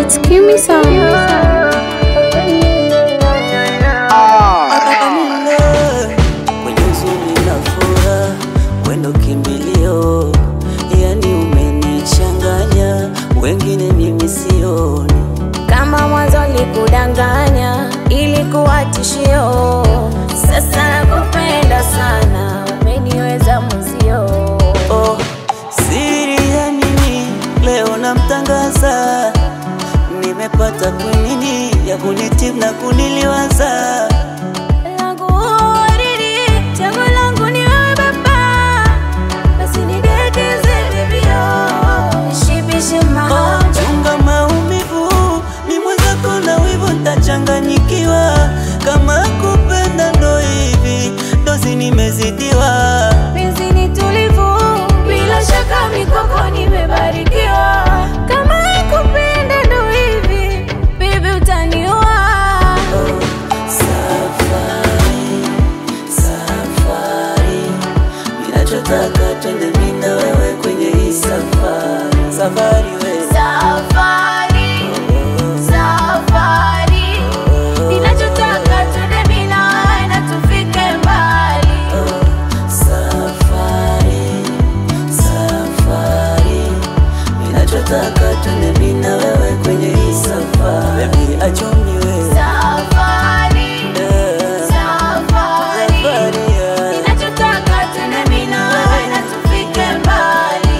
It's Kimi Sound. Kwenye huzuni na furaha, wendo kimbilio, yani umenichanganya, wengine mimi sioni. Kama mwanzo nilikudanganya, ilikuwa tishio, sasa nakupenda sana, umeniweza muzio. Oh, siri ya nini leo namtangaza, nimepata kwenini ya kunitibu na kuniliwaza. Chunga maumivu, ni mwenzako na wivu nitachanganyikiwa. Kama kupenda ndo hivi, dozi nimezidiwa. Penzi ni tulivu, bila shaka mikoko nimebarikiwa. Kama kupenda ndo hivi, baby utaniua. Safari, ninachotaka twende mimi na wewe kwenye hii safari. Safari wewe, safari, ninachotaka twende mimi na wewe na tufike mbali. Safari, ninachotaka twende mimi na wewe kwenye hii safari. Baby achoni wewe, Safari, ninachotaka twende mimi na wewe na tufike mbali.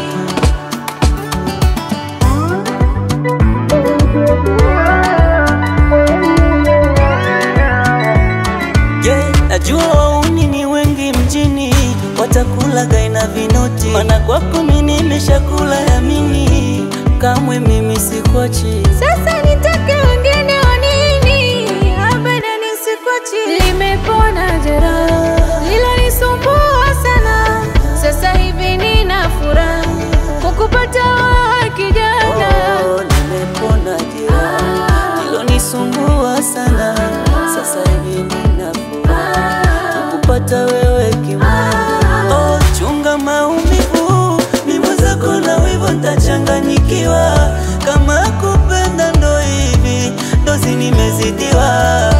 najua wauni ni wengi mjini, watakula gaina vinoti, mana kwako mimi nimeshakula yamini, kamwe mimi sikuachi. Sasa nitake wengine wa nini? Abada nisikuachi. Limepona jeraha lilonisumbua sana, sasa hivi nina furaha kukupata wewe kijana. Nimepona jeraha lilonisumbua sana, sasa hivi nina furaha kukupata wewe kimwana. Chunga maumivu, ni mwenzako na wivu nitachanganyikiwa. Kama kupenda ndo hivi, dozi nimezidiwa.